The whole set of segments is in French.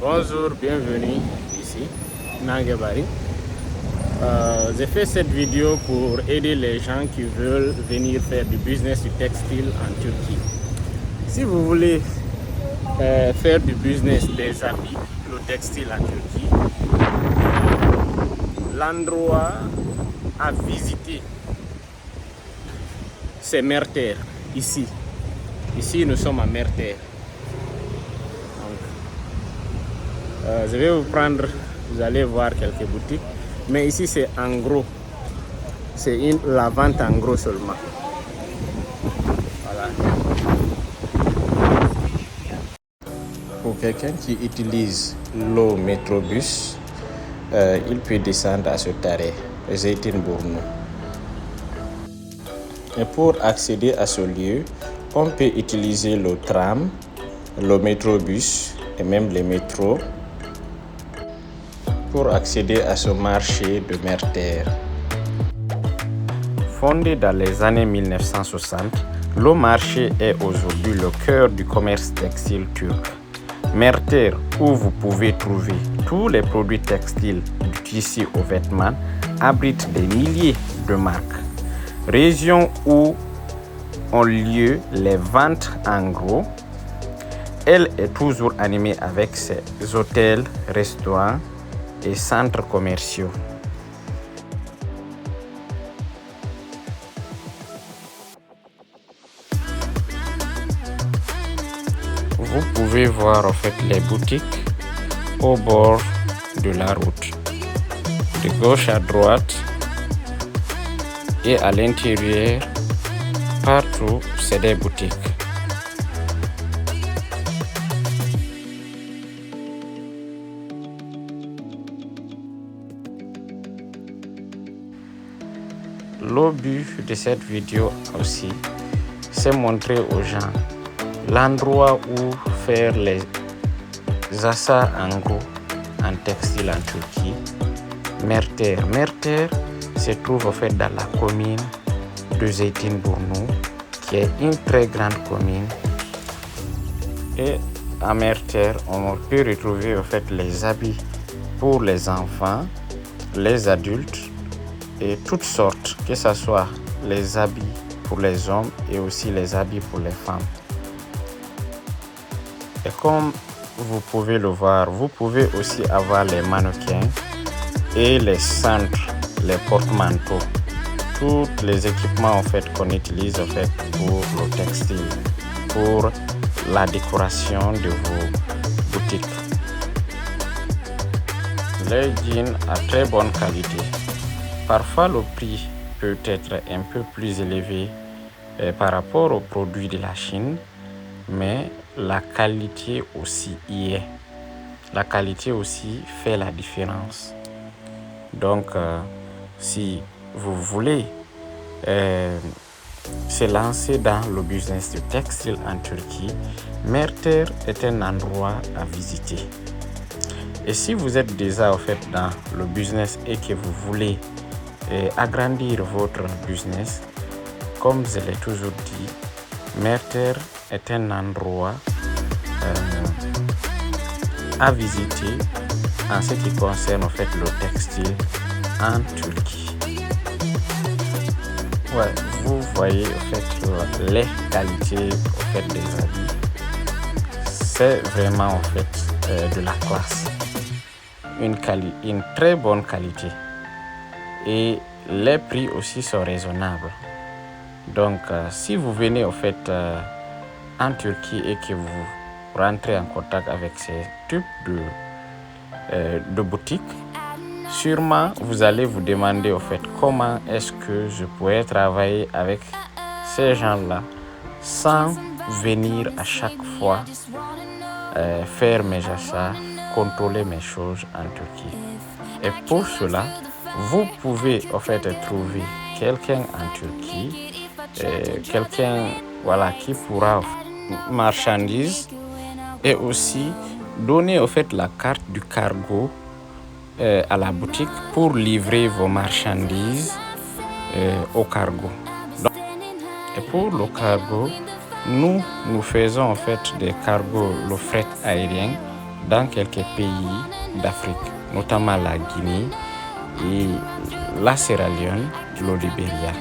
Bonjour, bienvenue ici, Nangebari. J'ai fait cette vidéo pour aider les gens qui veulent venir faire du business du textile en Turquie. Si vous voulez faire du business des habits, le textile en Turquie, l'endroit à visiter, c'est Merter, ici. Ici, nous sommes à Merter. Je vais vous prendre, vous allez voir quelques boutiques, mais ici c'est en gros, c'est la vente en gros seulement. Voilà. Pour quelqu'un qui utilise le métrobus, il peut descendre à cet arrêt, Zeytinburnu. Et pour accéder à ce lieu, on peut utiliser le tram, le métrobus et même les métros pour accéder à ce marché de Merter. Fondé dans les années 1960, le marché est aujourd'hui le cœur du commerce textile turc. Merter, où vous pouvez trouver tous les produits textiles du tissu aux vêtements, abrite des milliers de marques. Région où ont lieu les ventes en gros, elle est toujours animée avec ses hôtels, restaurants et centres commerciaux. Vous pouvez voir en fait les boutiques au bord de la route, de gauche à droite et à l'intérieur, partout c'est des boutiques. Le but de cette vidéo aussi, c'est montrer aux gens l'endroit où faire les achats en gros en textile en Turquie. Merter. Merter se trouve en fait dans la commune de Zeytinburnu, qui est une très grande commune. Et à Merter, on peut retrouver en fait les habits pour les enfants, les adultes et toutes sortes, que ce soit les habits pour les hommes et aussi les habits pour les femmes. Et comme vous pouvez le voir, vous pouvez aussi avoir les mannequins et les cintres, les porte-manteaux, tous les équipements en fait qu'on utilise en fait pour le textile, pour la décoration de vos boutiques. Les jeans à très bonne qualité. Parfois le prix peut être un peu plus élevé par rapport aux produits de la Chine, mais la qualité aussi y est. La qualité aussi fait la différence. Donc, si vous voulez se lancer dans le business du textile en Turquie, Merter est un endroit à visiter. Et si vous êtes déjà en fait dans le business et que vous voulez agrandir votre business, comme je l'ai toujours dit, Merter est un endroit à visiter en ce qui concerne en fait le textile en Turquie. Ouais, vous voyez en fait les qualités en fait des habits. C'est vraiment en fait de la classe, une très bonne qualité, et les prix aussi sont raisonnables. Donc si vous venez en fait en Turquie et que vous rentrez en contact avec ces types de boutiques, sûrement vous allez vous demander en fait comment est-ce que je pourrais travailler avec ces gens-là sans venir à chaque fois faire mes achats, contrôler mes choses en Turquie. Et pour cela, vous pouvez en fait trouver quelqu'un en Turquie, quelqu'un voilà, qui pourra marchandises et aussi donner en fait la carte du cargo à la boutique pour livrer vos marchandises au cargo. Donc, et pour le cargo, nous faisons en fait des cargos, le fret aérien, dans quelques pays d'Afrique, notamment la Guinée et la Sierra Leone, le Libéria.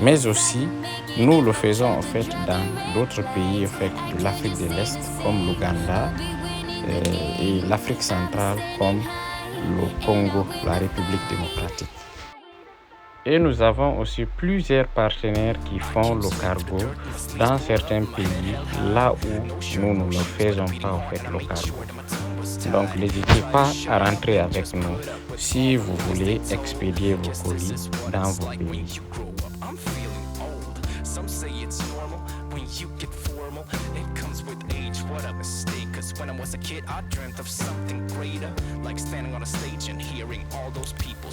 Mais aussi, nous le faisons en fait dans d'autres pays en fait, de l'Afrique de l'Est, comme l'Ouganda et l'Afrique centrale, comme le Congo, la République démocratique. Et nous avons aussi plusieurs partenaires qui font le cargo dans certains pays, là où nous ne faisons pas en fait le cargo. Donc n'hésitez pas à rentrer avec nous si vous voulez expédier vos colis dans vos pays.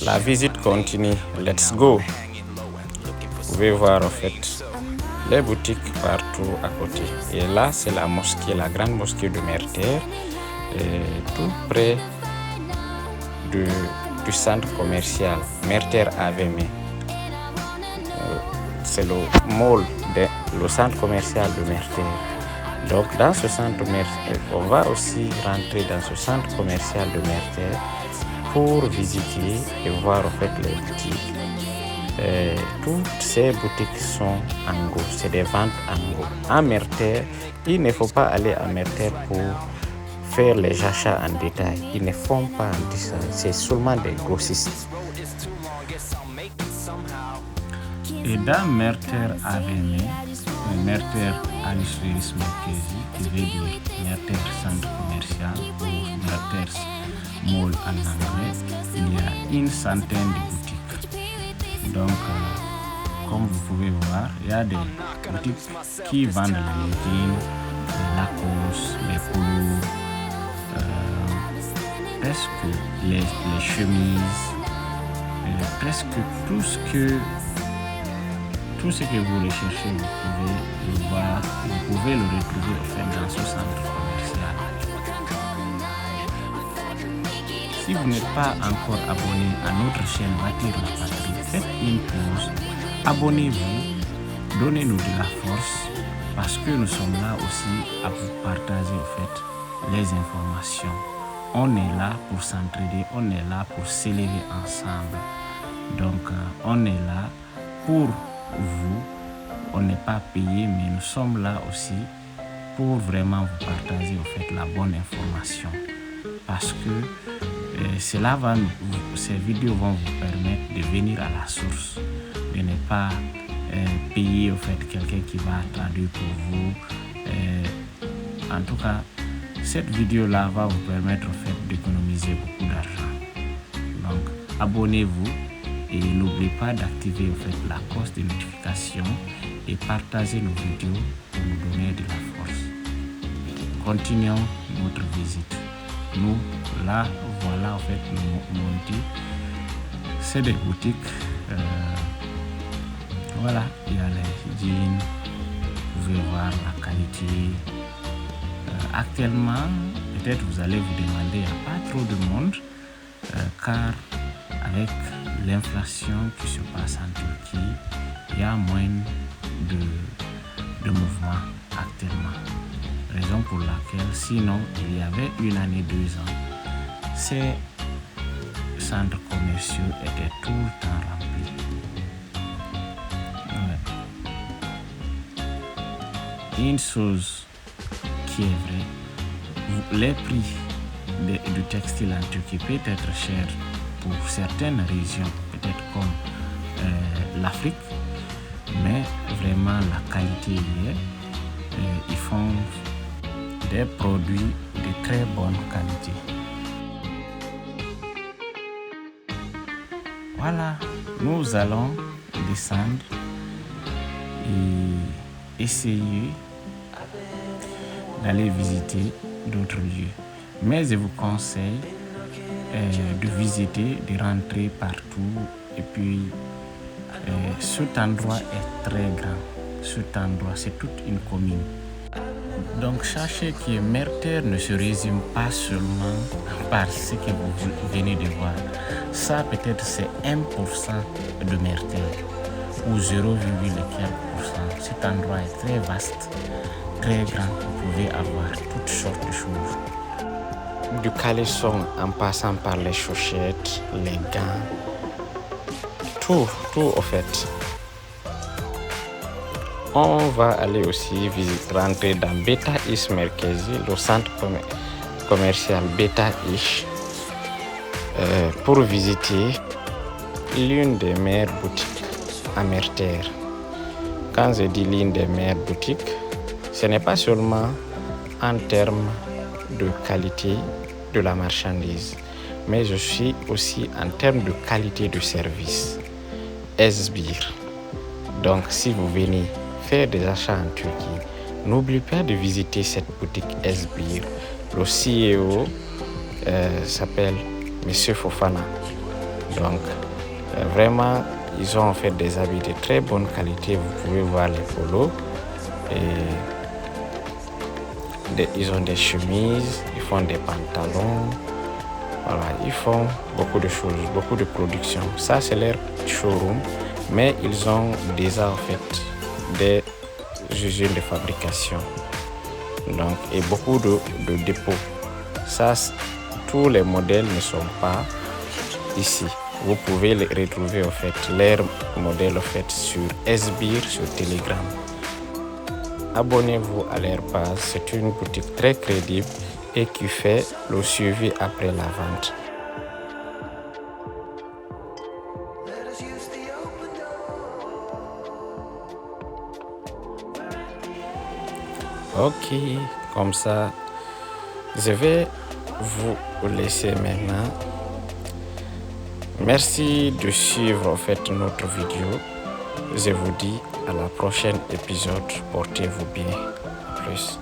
La visite continue. Let's go. Vous pouvez voir en fait les boutiques partout à côté. Et là, c'est la mosquée, la grande mosquée de Merterre, tout près du centre commercial Merterre AVM. C'est le mall, le centre commercial de Merterre. Donc dans ce centre commercial, on va aussi rentrer dans ce centre commercial de Merterre pour visiter et voir en fait les boutiques. Toutes ces boutiques sont en gros, c'est des ventes en gros. À Merterre, il ne faut pas aller à Merterre pour faire les achats en détail. Ils ne font pas en détail, c'est seulement des grossistes. Et dans Merterre AVM, Merterre Industrialisme qui veut dire Merterre Centre Commercial ou Merterre Mall en anglais, il y a une centaine de boutiques. Donc, comme vous pouvez voir, il y a des boutiques qui vendent les jeans, les Lacoste, les polos, presque les chemises, presque tout ce que vous recherchez, vous pouvez le retrouver en fait dans ce centre commercial. Si vous n'êtes pas encore abonné à notre chaîne Bâtir la Patrie, faites une pause, abonnez-vous, donnez-nous de la force parce que nous sommes là aussi à vous partager en fait les informations. On est là pour s'entraider, on est là pour s'élever ensemble. Donc on est là pour vous, on n'est pas payé, mais nous sommes là aussi pour vraiment vous partager en fait la bonne information, parce que ces vidéos vont vous permettre de venir à la source, de ne pas payer en fait quelqu'un qui va traduire pour vous. En tout cas, cette vidéo là va vous permettre en fait d'économiser beaucoup d'argent. Donc abonnez-vous. Et n'oubliez pas d'activer en fait la cloche de notification et partager nos vidéos pour nous donner de la force. Continuons notre visite. Nous, là, voilà en fait nos montées. C'est des boutiques. Voilà, il y a les jeans. Vous pouvez voir la qualité. Actuellement, peut-être vous allez vous demander, il n'y a pas trop de monde, car avec l'inflation qui se passe en Turquie, il y a moins de mouvements actuellement. Raison pour laquelle, sinon, il y avait une année, 2 ans, ces centres commerciaux étaient tout le temps remplis. Ouais. Une chose qui est vraie, les prix du textile en Turquie peut être cher pour certaines régions, peut-être comme l'Afrique, mais vraiment la qualité y est. Ils font des produits de très bonne qualité. Voilà, nous allons descendre et essayer d'aller visiter d'autres lieux. Mais je vous conseille de visiter, de rentrer partout. Et puis, cet endroit est très grand. Cet endroit, c'est toute une commune. Donc, sachez que Merterre ne se résume pas seulement par ce que vous venez de voir. Ça, peut-être, c'est 1% de Merterre ou 0,4%. Cet endroit est très vaste, très grand. Vous pouvez avoir toutes sortes de choses. du caleçon en passant par les chaussettes, les gants, tout au fait. On va aller aussi rentrer dans Beta Ish Merkezi, le centre commercial Beta Ish, pour visiter l'une des meilleures boutiques à Merterre. Quand je dis l'une des meilleures boutiques, ce n'est pas seulement en termes de qualité de la marchandise, mais aussi en termes de qualité de service. Esbir. Donc, si vous venez faire des achats en Turquie, n'oubliez pas de visiter cette boutique Esbir. Le CEO s'appelle Monsieur Fofana. Donc, vraiment, ils ont fait des habits de très bonne qualité. Vous pouvez voir les polos. Ils ont des chemises, ils font des pantalons. Voilà, ils font beaucoup de choses, beaucoup de production. Ça, c'est leur showroom. Mais ils ont déjà en fait des usines de fabrication. Donc, et beaucoup de dépôts. Ça, tous les modèles ne sont pas ici. Vous pouvez les retrouver en fait, leurs modèles en fait sur Esbir, sur Telegram. Abonnez-vous à leur page, c'est une boutique très crédible et qui fait le suivi après la vente. Ok, comme ça, je vais vous laisser maintenant. Merci de suivre en fait notre vidéo. Je vous dis à la prochaine épisode. Portez-vous bien. À plus.